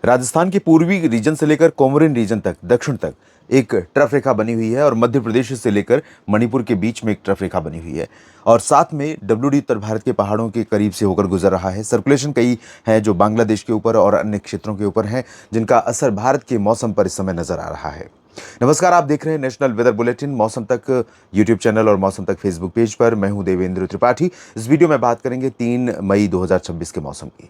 राजस्थान के पूर्वी रीजन से लेकर कोमोरिन रीजन तक दक्षिण तक एक ट्रफ रेखा बनी हुई है और मध्य प्रदेश से लेकर मणिपुर के बीच में एक ट्रफ रेखा बनी हुई है और साथ में डब्ल्यूडी उत्तर भारत के पहाड़ों के करीब से होकर गुजर रहा है। सर्कुलेशन कई है जो बांग्लादेश के ऊपर और अन्य क्षेत्रों के ऊपर है जिनका असर भारत के मौसम पर इस समय नजर आ रहा है। नमस्कार, आप देख रहे हैं नेशनल वेदर बुलेटिन मौसम तक यूट्यूब चैनल और मौसम तक फेसबुक पेज पर। मैं हूं देवेंद्र त्रिपाठी। इस वीडियो में बात करेंगे 3 मई 2026 के मौसम की।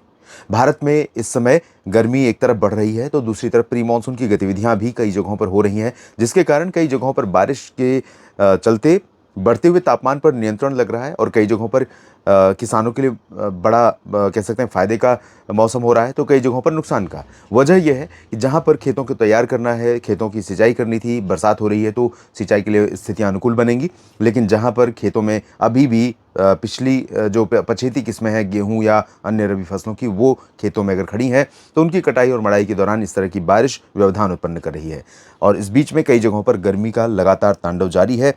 भारत में इस समय गर्मी एक तरफ बढ़ रही है तो दूसरी तरफ प्री मानसून की गतिविधियां भी कई जगहों पर हो रही हैं, जिसके कारण कई जगहों पर बारिश के चलते बढ़ते हुए तापमान पर नियंत्रण लग रहा है और कई जगहों पर किसानों के लिए बड़ा कह सकते हैं फायदे का मौसम हो रहा है तो कई जगहों पर नुकसान का। वजह यह है कि जहां पर खेतों को तैयार करना है, खेतों की सिंचाई करनी थी, बरसात हो रही है तो सिंचाई के लिए स्थितियां अनुकूल बनेंगी, लेकिन जहां पर खेतों में अभी भी पिछली जो पछेती किस्में हैं गेहूं या अन्य रबी फसलों की, वो खेतों में अगर खड़ी हैं तो उनकी कटाई और मड़ाई के दौरान इस तरह की बारिश व्यवधान उत्पन्न कर रही है और इस बीच में कई जगहों पर गर्मी का लगातार तांडव जारी है।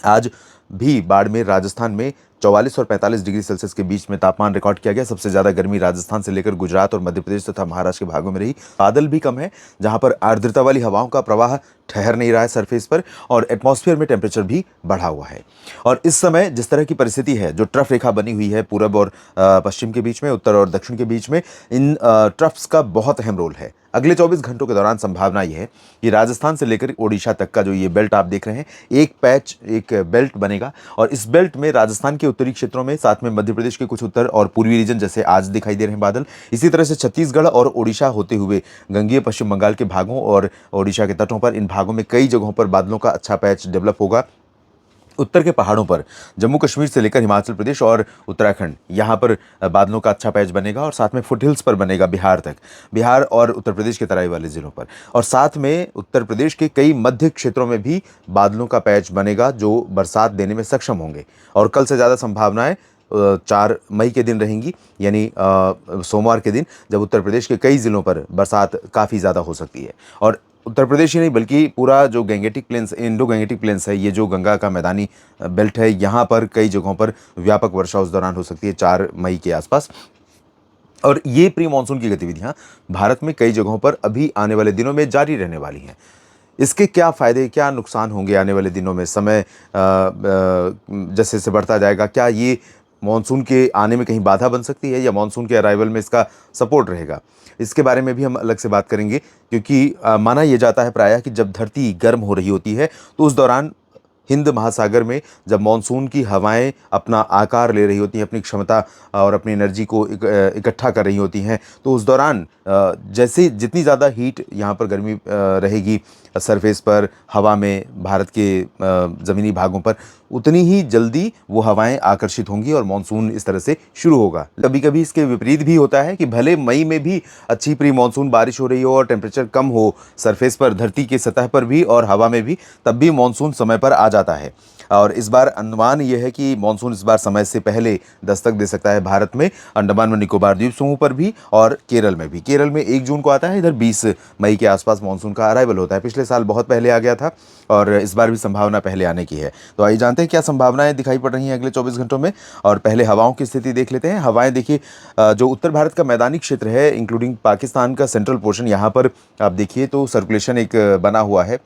आज भी बाड़मेर राजस्थान में 44 और 45 डिग्री सेल्सियस के बीच में तापमान रिकॉर्ड किया गया। सबसे ज्यादा गर्मी राजस्थान से लेकर गुजरात और मध्य प्रदेश तथा महाराष्ट्र के भागों में रही। बादल भी कम है जहां पर आर्द्रता वाली हवाओं का प्रवाह ठहर नहीं रहा है सरफेस पर और एटमॉस्फेयर में टेम्परेचर भी बढ़ा हुआ है। और इस समय जिस तरह की परिस्थिति है, जो ट्रफ रेखा बनी हुई है पूरब और पश्चिम के बीच में, उत्तर और दक्षिण के बीच में, इन ट्रफ्स का बहुत अहम रोल है। अगले 24 घंटों के दौरान संभावना यह है कि राजस्थान से लेकर ओडिशा तक का जो ये बेल्ट आप देख रहे हैं, एक बेल्ट बनेगा और इस बेल्ट में राजस्थान के उत्तरी क्षेत्रों में, साथ में मध्य प्रदेश के कुछ उत्तर और पूर्वी रीजन जैसे आज दिखाई दे रहे हैं बादल, इसी तरह से छत्तीसगढ़ और ओडिशा होते हुए गंगीय पश्चिम बंगाल के भागों और ओडिशा के तटों पर, इन भागों में कई जगहों पर बादलों का अच्छा पैच डेवलप होगा। उत्तर के पहाड़ों पर जम्मू कश्मीर से लेकर हिमाचल प्रदेश और उत्तराखंड, यहाँ पर बादलों का अच्छा पैच बनेगा और साथ में फुटहिल्स पर बनेगा बिहार तक, बिहार और उत्तर प्रदेश के तराई वाले जिलों पर, और साथ में उत्तर प्रदेश के कई मध्य क्षेत्रों में भी बादलों का पैच बनेगा जो बरसात देने में सक्षम होंगे। और कल से ज़्यादा संभावनाएं 4 मई के दिन रहेंगी, यानी सोमवार के दिन, जब उत्तर प्रदेश के कई जिलों पर बरसात काफ़ी ज़्यादा हो सकती है। और उत्तर प्रदेश ही नहीं बल्कि पूरा जो Gangetic plains, Indo Gangetic plains है, ये जो गंगा का मैदानी बेल्ट है, यहाँ पर कई जगहों पर व्यापक वर्षा उस दौरान हो सकती है 4 मई के आसपास। और ये प्री मानसून की गतिविधियाँ भारत में कई जगहों पर अभी आने वाले दिनों में जारी रहने वाली हैं। इसके क्या फ़ायदे क्या नुकसान होंगे आने वाले दिनों में, समय जैसे जैसे बढ़ता जाएगा, क्या ये मानसून के आने में कहीं बाधा बन सकती है या मानसून के अराइवल में इसका सपोर्ट रहेगा, इसके बारे में भी हम अलग से बात करेंगे। क्योंकि माना यह जाता है प्रायः कि जब धरती गर्म हो रही होती है तो उस दौरान हिंद महासागर में जब मानसून की हवाएं अपना आकार ले रही होती हैं, अपनी क्षमता और अपनी एनर्जी को इकट्ठा कर रही होती हैं, तो उस दौरान जैसे जितनी ज़्यादा हीट यहाँ पर गर्मी रहेगी सरफेस पर, हवा में, भारत के ज़मीनी भागों पर, उतनी ही जल्दी वो हवाएं आकर्षित होंगी और मानसून इस तरह से शुरू होगा। कभी कभी इसके विपरीत भी होता है कि भले मई में भी अच्छी प्री मानसून बारिश हो रही हो और टेम्परेचर कम हो सरफेस पर, धरती की सतह पर भी और हवा में भी, तब भी मानसून समय पर आ जाता है। और इस बार अनुमान यह है कि मानसून इस बार समय से पहले दस्तक दे सकता है भारत में, अंडमान व निकोबार द्वीप समूह पर भी और केरल में भी। केरल में 1 जून को आता है, इधर 20 मई के आसपास मानसून का अराइवल होता है। पिछले साल बहुत पहले आ गया था और इस बार भी संभावना पहले आने की है। तो आइए जानते हैं क्या संभावनाएं दिखाई पड़ रही हैं अगले 24 घंटों में, और पहले हवाओं की स्थिति देख लेते हैं। हवाएं देखिए, जो उत्तर भारत का मैदानी क्षेत्र है इंक्लूडिंग पाकिस्तान का सेंट्रल पोर्शन, यहाँ पर आप देखिए तो सर्कुलेशन एक बना हुआ है।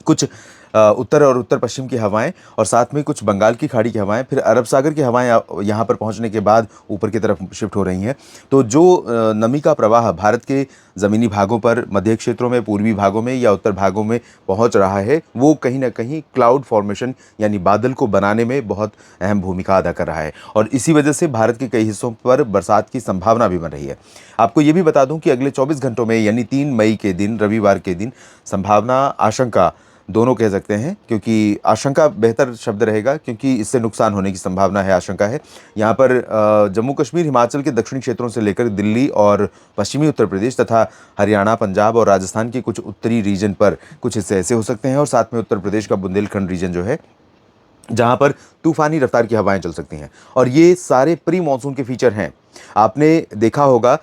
कुछ उत्तर और उत्तर पश्चिम की हवाएं और साथ में कुछ बंगाल की खाड़ी की हवाएं, फिर अरब सागर की हवाएं यहाँ पर पहुँचने के बाद ऊपर की तरफ शिफ्ट हो रही हैं। तो जो नमी का प्रवाह भारत के ज़मीनी भागों पर, मध्य क्षेत्रों में, पूर्वी भागों में या उत्तर भागों में पहुँच रहा है, वो कहीं ना कहीं क्लाउड फॉर्मेशन यानी बादल को बनाने में बहुत अहम भूमिका अदा कर रहा है और इसी वजह से भारत के कई हिस्सों पर बरसात की संभावना भी बन रही है। आपको ये भी बता दूं कि अगले 24 घंटों में यानी 3 मई के दिन, रविवार के दिन, संभावना, आशंका, दोनों कह सकते हैं, क्योंकि आशंका बेहतर शब्द रहेगा क्योंकि इससे नुकसान होने की संभावना है, आशंका है। यहाँ पर जम्मू कश्मीर, हिमाचल के दक्षिणी क्षेत्रों से लेकर दिल्ली और पश्चिमी उत्तर प्रदेश तथा हरियाणा, पंजाब और राजस्थान के कुछ उत्तरी रीजन पर कुछ हिस्से ऐसे हो सकते हैं और साथ में उत्तर प्रदेश का बुंदेलखंड रीजन जो है, जहां पर तूफानी रफ्तार की हवाएं चल सकती हैं। और ये सारे प्री मानसून के फीचर हैं। आपने देखा होगा,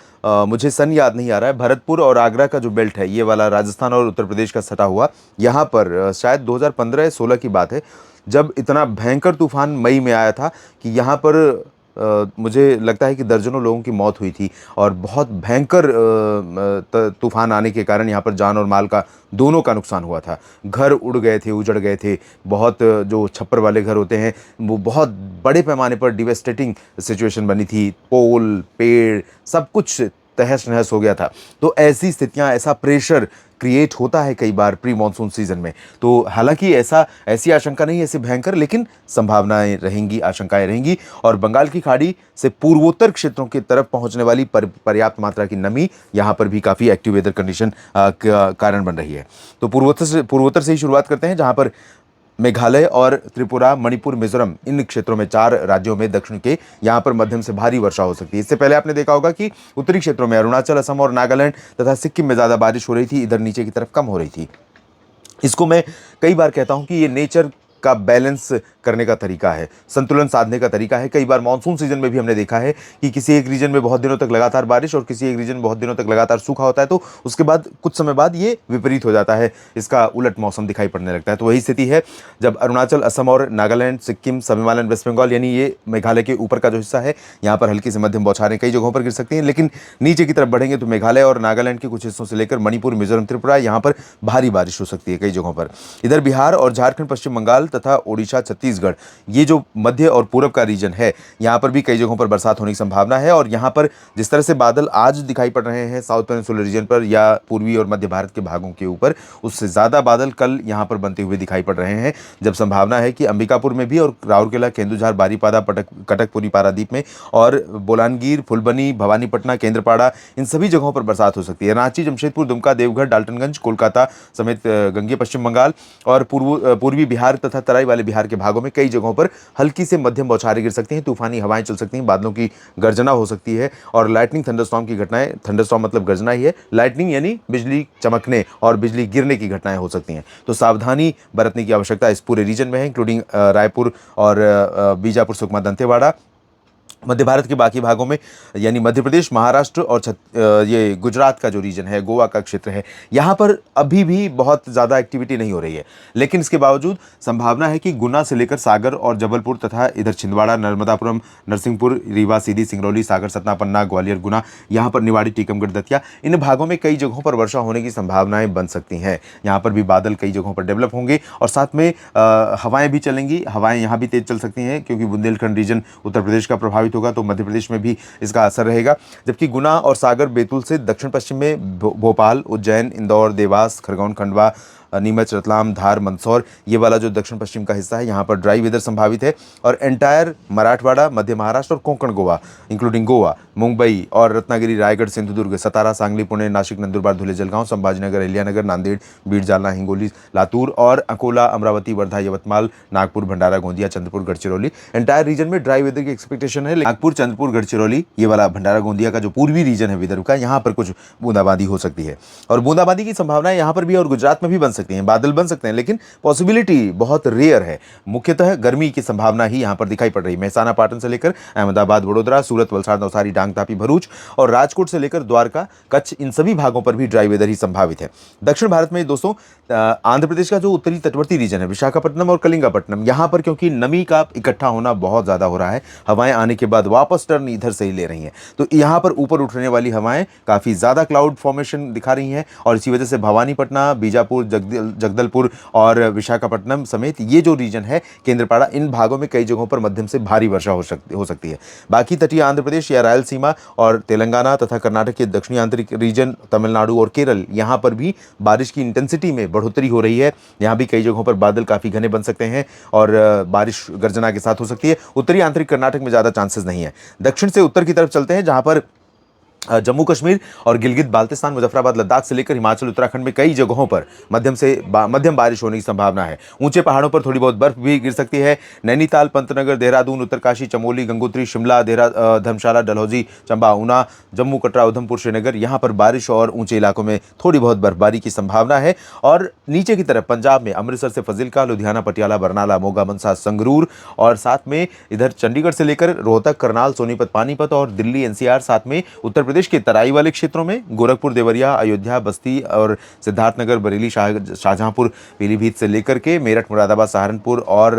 मुझे सन याद नहीं आ रहा है, भरतपुर और आगरा का जो बेल्ट है, ये वाला राजस्थान और उत्तर प्रदेश का सटा हुआ, यहाँ पर शायद 2015 या 16 की बात है, जब इतना भयंकर तूफान मई में आया था कि यहाँ पर मुझे लगता है कि दर्जनों लोगों की मौत हुई थी और बहुत भयंकर तूफान आने के कारण यहाँ पर जान और माल का दोनों का नुकसान हुआ था। घर उड़ गए थे, उजड़ गए थे। बहुत जो छप्पर वाले घर होते हैं वो बहुत बड़े पैमाने पर डिवेस्टेटिंग सिचुएशन बनी थी। पोल, पेड़, सब कुछ तहस नहस हो गया था। तो ऐसी स्थितियां, ऐसा प्रेशर क्रिएट होता है कई बार प्री मानसून सीजन में। तो हालांकि ऐसी आशंका नहीं है ऐसे भयंकर, लेकिन संभावनाएं रहेंगी, आशंकाएं रहेंगी। और बंगाल की खाड़ी से पूर्वोत्तर क्षेत्रों की तरफ पहुंचने वाली पर्याप्त मात्रा की नमी यहाँ पर भी काफ़ी एक्टिव वेदर कंडीशन का कारण बन रही है। तो पूर्वोत्तर से ही शुरुआत करते हैं, जहाँ पर मेघालय और त्रिपुरा, मणिपुर, मिजोरम, इन क्षेत्रों में, 4 राज्यों में दक्षिण के यहाँ पर मध्यम से भारी वर्षा हो सकती है। इससे पहले आपने देखा होगा कि उत्तरी क्षेत्रों में अरुणाचल, असम और नागालैंड तथा सिक्किम में ज़्यादा बारिश हो रही थी, इधर नीचे की तरफ कम हो रही थी। इसको मैं कई बार कहता हूं कि ये नेचर का बैलेंस करने का तरीका है, संतुलन साधने का तरीका है। कई बार मानसून सीजन में भी हमने देखा है कि किसी एक रीजन में बहुत दिनों तक लगातार बारिश और किसी एक रीजन में बहुत दिनों तक लगातार सूखा होता है, तो उसके बाद कुछ समय बाद ये विपरीत हो जाता है, इसका उलट मौसम दिखाई पड़ने लगता है। तो वही स्थिति है जब अरुणाचल, असम और नागालैंड, सिक्किम, सब हिमालयन, वेस्ट बंगाल, यानी ये मेघालय के ऊपर का जो हिस्सा है, यहाँ पर हल्की से मध्यम बौछारें कई जगहों पर गिर सकती हैं। लेकिन नीचे की तरफ बढ़ेंगे तो मेघालय और नागालैंड के कुछ हिस्सों से लेकर मणिपुर, मिजोरम, त्रिपुरा, यहाँ पर भारी बारिश हो सकती है कई जगहों पर। इधर बिहार और झारखंड, पश्चिम बंगाल तथा ओडिशा, छत्तीसगढ़, ये जो मध्य और पूर्व का रीजन है, यहाँ पर भी कई जगहों पर बरसात होने की संभावना है। और यहाँ पर जिस तरह से बादल आज दिखाई पड़ रहे हैं साउथ पेनिनसुलर रीजन पर या पूर्वी और मध्य भारत के भागों के ऊपर, उससे ज़्यादा बादल कल यहाँ पर बनते हुए दिखाई पड़ रहे हैं। जब संभावना है कि अंबिकापुर में भी और राउरकेला, केंदुझार, बारीपादा, कटकपुरी, पारादीप में और बोलानगीर, फुलबनी, भवानीपटना, केंद्रपाड़ा, इन सभी जगहों पर बरसात हो सकती है। रांची, जमशेदपुर, दुमका, देवघर, डाल्टनगंज, कोलकाता समेत गंगेय पश्चिम बंगाल और पूर्वी बिहार तथा तराई वाले बिहार के भागों में कई जगहों पर हल्की से मध्यम बौछारें गिर सकती हैं, तूफानी हवाएं चल सकती हैं, बादलों की गर्जना हो सकती है और लाइटनिंग थंडरस्टॉर्म की घटनाएं, थंडरस्टॉर्म मतलब गर्जना ही है, लाइटनिंग यानी बिजली चमकने और बिजली गिरने की घटनाएं हो सकती हैं। तो सावधानी बरतने की आवश्यकता इस पूरे रीजन में है, इंक्लूडिंग रायपुर और बीजापुर, सुकमा, दंतेवाड़ा। मध्य भारत के बाकी भागों में यानी मध्य प्रदेश, महाराष्ट्र और ये गुजरात का जो रीजन है, गोवा का क्षेत्र है, यहाँ पर अभी भी बहुत ज़्यादा एक्टिविटी नहीं हो रही है। लेकिन इसके बावजूद संभावना है कि गुना से लेकर सागर और जबलपुर तथा इधर छिंदवाड़ा, नर्मदापुरम, नरसिंहपुर, रीवा, सीधी, सिंगरौली, सागर, सतना, पन्ना, ग्वालियर, गुना, यहाँ पर निवाड़ी, टीकमगढ़, दतिया, इन भागों में कई जगहों पर वर्षा होने की संभावनाएं बन सकती हैं। यहाँ पर भी बादल कई जगहों पर डेवलप होंगे और साथ में हवाएं भी चलेंगी। हवाएं यहाँ भी तेज चल सकती हैं क्योंकि बुंदेलखंड रीजन उत्तर प्रदेश का प्रभावित होगा, तो मध्य प्रदेश में भी इसका असर रहेगा। जबकि गुना और सागर, बैतूल से दक्षिण पश्चिम में भोपाल, उज्जैन, इंदौर, देवास, खरगोन, खंडवा, नीमच, रतलाम, धार, मंदसौर, ये वाला जो दक्षिण पश्चिम का हिस्सा है, यहाँ पर ड्राई वेदर संभावित है। और एंटायर मराठवाड़ा, मध्य महाराष्ट्र और कोंकण गोवा, इंक्लूडिंग गोवा, मुंबई और रत्नागिरी, रायगढ़, सिंधुदुर्ग, सतारा, सांगली, पुणे, नासिक, नंदुरबार, धुले, जलगांव, संभाजीनगर, अहिल्यानगर, नांदेड़, बीड, जालना, हिंगोली, लातूर और अकोला, अमरावती, वर्धा, यवतमाल, नागपुर, भंडारा, गोंदिया, चंद्रपुर, गढ़चिरौली, एंटायर रीजन में ड्राई वेदर की एक्सपेक्टेशन है। नागपुर, चंद्रपुर, गढ़चिरौली, ये वाला भंडारा, गोंदिया का जो पूर्वी रीजन है विदर्भ का, यहाँ पर कुछ बूंदाबांदी हो सकती है और बूंदाबांदी की संभावनाएं यहाँ पर भी और गुजरात में भी बन सकती हैं। बादल बन सकते हैं लेकिन पॉसिबिलिटी बहुत रेयर है। मुख्यतः गर्मी की संभावना ही यहाँ पर दिखाई पड़ रही है। मेहसाना, पाटन से लेकर अहमदाबाद, वडोदरा, सूरत, वलसाड़, नवसारी, डांग, तापी, भरूच और राजकोट से लेकर द्वारका, कच्छ, इन सभी भागों पर भी ड्राई वेदर ही संभावित है। दक्षिण भारत में दोस्तों आंध्र प्रदेश का जो उत्तरी तटवर्ती रीजन है, विशाखापट्टनम और कलिंगापट्टनम, यहाँ पर क्योंकि नमी का इकट्ठा होना बहुत ज्यादा हो रहा है, हवाएं आने के बाद वापस टर्न इधर से ही ले रही हैं, तो यहाँ पर ऊपर उठने वाली हवाएं काफी ज्यादा क्लाउड फॉर्मेशन दिखा रही हैं और इसी वजह से भवानीपटना, बीजापुर, जगदलपुर और विशाखापट्टनम समेत ये जो रीजन है, केंद्रपाड़ा, इन भागों में कई जगहों पर मध्यम से भारी वर्षा हो सकती है। बाकी तटीय आंध्र प्रदेश या रायलसीमा और तेलंगाना तथा कर्नाटक के दक्षिणी आंतरिक रीजन, तमिलनाडु और केरल, यहाँ पर भी बारिश की इंटेंसिटी में बढ़ोतरी हो रही है। यहाँ भी कई जगहों पर बादल काफी घने बन सकते हैं और बारिश गर्जना के साथ हो सकती है। उत्तरी आंतरिक कर्नाटक में ज्यादा चांसेस नहीं है। दक्षिण से उत्तर की तरफ चलते हैं, जहां पर जम्मू कश्मीर और गिलगित बाल्टिस्तान, मुजफ्फराबाद, लद्दाख से लेकर हिमाचल, उत्तराखंड में कई जगहों पर मध्यम बारिश होने की संभावना है। ऊंचे पहाड़ों पर थोड़ी बहुत बर्फ भी गिर सकती है। नैनीताल, पंतनगर, देहरादून, उत्तरकाशी, चमोली, गंगोत्री, शिमला, धर्मशाला, डलहौजी, चंबा, ऊना, जम्मू, कटरा, उधमपुर, श्रीनगर, यहाँ पर बारिश और ऊंचे इलाकों में थोड़ी बहुत बर्फबारी की संभावना है। और नीचे की तरफ पंजाब में अमृतसर से फजिल्का, लुधियाना, पटियाला, बरनाला, मोगा, मनसा, संगरूर और साथ में इधर चंडीगढ़ से लेकर रोहतक, करनाल, सोनीपत, पानीपत और दिल्ली, एनसीआर, साथ में उत्तर प्रदेश के तराई वाले क्षेत्रों में गोरखपुर, देवरिया, अयोध्या, बस्ती और सिद्धार्थनगर, बरेली, शाहजहांपुर, पीलीभीत से लेकर के मेरठ, मुरादाबाद, सहारनपुर और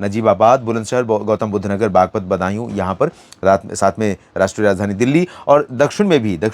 नजीबाबाद, बुलंदशहर, गौतम बुद्ध नगर, बागपत, बदायूं, यहाँ पर साथ में राष्ट्रीय राजधानी दिल्ली, और दक्षिण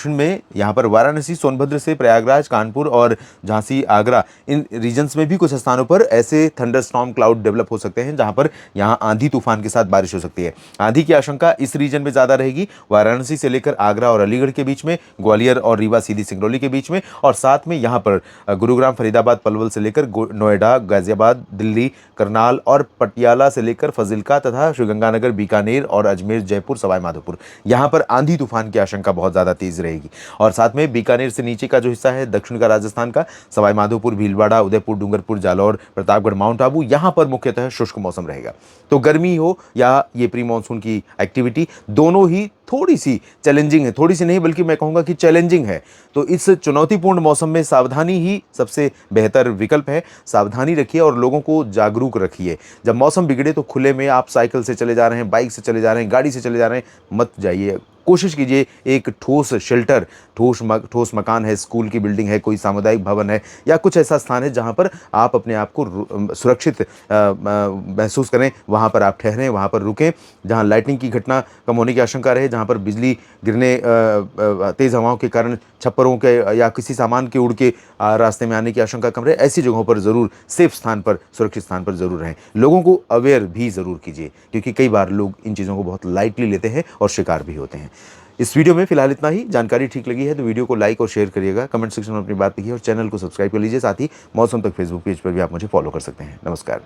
में यहाँ पर वाराणसी, सोनभद्र से प्रयागराज, कानपुर और झांसी, आगरा, इन रीजन्स में भी कुछ स्थानों पर ऐसे थंडरस्टॉर्म क्लाउड डेवलप हो सकते हैं जहां पर यहाँ आंधी तूफान के साथ बारिश हो सकती है। आंधी की आशंका इस रीजन में ज्यादा रहेगी, वाराणसी से लेकर आगरा और अलीगढ़ के बीच में, ग्वालियर और रीवा सीधी सिंगरौली के बीच में, और साथ में यहाँ पर गुरुग्राम, फरीदाबाद, पलवल से लेकर नोएडा, गाजियाबाद, दिल्ली, करनाल और पटियाला से लेकर फजिल्का तथा श्रीगंगानगर, बीकानेर और अजमेर, जयपुर, सवाई माधोपुर, यहाँ पर आंधी तूफान की आशंका बहुत ज्यादा तेज रहेगी। और साथ में बीकानेर से नीचे का जो हिस्सा है दक्षिण का राजस्थान का, सवाई माधोपुर, भीलवाड़ा, उदयपुर, डूंगरपुर, जालौर, प्रतापगढ़, माउंट आबू, यहाँ पर मुख्यतः शुष्क मौसम रहेगा। तो गर्मी हो या ये प्री मानसून की एक्टिविटी, दोनों ही थोड़ी सी चैलेंजिंग है, थोड़ी सी नहीं बल्कि मैं कहूँगा कि चैलेंजिंग है। तो इस चुनौतीपूर्ण मौसम में सावधानी ही सबसे बेहतर विकल्प है। सावधानी रखिए और लोगों को जागरूक रखिए। जब मौसम बिगड़े तो खुले में आप साइकिल से चले जा रहे हैं, बाइक से चले जा रहे हैं, गाड़ी से चले जा रहे हैं, मत जाइए। कोशिश कीजिए एक ठोस शेल्टर, ठोस मकान है, स्कूल की बिल्डिंग है, कोई सामुदायिक भवन है या कुछ ऐसा स्थान है जहां पर आप अपने आप को सुरक्षित महसूस करें, वहां पर आप ठहरें, वहां पर रुकें। जहां लाइटनिंग की घटना कम होने की आशंका रहे, जहां पर बिजली गिरने, तेज़ हवाओं के कारण छप्परों के या किसी सामान के उड़ के रास्ते में आने की आशंका कम रहे, ऐसी जगहों पर ज़रूर सेफ स्थान पर, सुरक्षित स्थान पर ज़रूर रहें। लोगों को अवेयर भी ज़रूर कीजिए, क्योंकि कई बार लोग इन चीज़ों को बहुत लाइटली लेते हैं और शिकार भी होते हैं। इस वीडियो में फिलहाल इतना ही। जानकारी ठीक लगी है तो वीडियो को लाइक और शेयर करिएगा, कमेंट सेक्शन में अपनी बात लिखिए और चैनल को सब्सक्राइब कर लीजिए। साथ ही मौसम तक फेसबुक पेज पर भी आप मुझे फॉलो कर सकते हैं। नमस्कार।